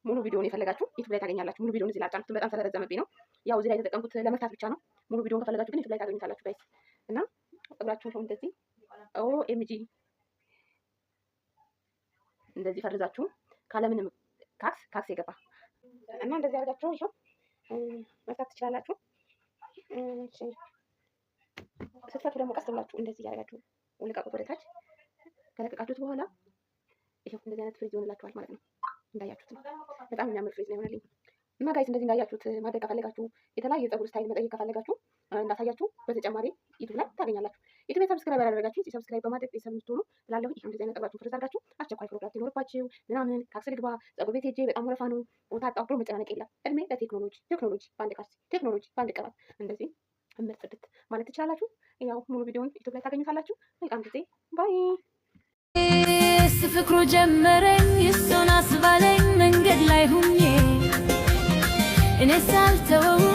ሙሉ ቪዲዮውን የፈለጋችሁ ዩቲዩብ ላይ ታገኛላችሁ። ሙሉ ቪዲዮውን እዚህ ላይ አጫንኩት፣ በጣም ስለረዘመብኝ ነው። ያው እዚህ ላይ የተጠቀምኩት ለመፍታት ብቻ ነው። ሙሉ ቪዲዮውን ከፈለጋችሁ ግን ዩቲዩብ ላይ ታገኙታላችሁ ጋይስ። እና ፀጉራችሁን ሰው እንደዚህ ኦኤምጂ እንደዚህ ፈርዛችሁ ካለምንም ካክስ የገባ እና እንደዚህ አድርጋችሁ ይኸው መፍታት ትችላላችሁ። እሺ ስትፈቱ ደግሞ ቀስ ብላችሁ እንደዚህ ያደርጋችሁ ልቀቁት ወደ ታች። ከለቀቃችሁት በኋላ ይኸው እንደዚህ አይነት ፍሪዝ ይሆንላችኋል ማለት ነው። እንዳያችሁት ነው በጣም የሚያምር ፍሪዝ ነው የሆነልኝ። እና ጋይስ እንደዚህ እንዳያችሁት ማድረግ ከፈለጋችሁ የተለያየ የፀጉር ስታይል መጠየቅ ከፈለጋችሁ እንዳሳያችሁ በተጨማሪ ዩቲዩብ ላይ ታገኛላችሁ። ዩቲዩብ ሰብስክራይብ ያላደረጋችሁ ሰብስክራይብ በማድረግ ቤተሰብ እንድትሆኑ እላለሁ። ይሄ እንደዚህ አይነት ፀጉራችሁን ፍሪዝ አድርጋችሁ አስቸኳይ ፕሮግራም ሲኖርባችሁ ምናምን ካክስ ልግባ ፀጉር ቤት ሄጄ በጣም ወረፋ ነው ታጣሁ ብሎ መጨናነቅ የለም። እድሜ ለቴክኖሎጂ በአንድ ካክስ ቴክኖሎጂ በአንድ ቅባት እንደዚህ እምር ጽድት ማለት ትችላላችሁ። ያው ሙሉ ቪዲዮውን ዩቲዩብ ላይ ታገኙታላችሁ። መልካም ጊዜ ባይ። ፍቅሩ ጀመረኝ እሱን አስባለኝ መንገድ ላይ ሁኜ እኔ ሳልተወው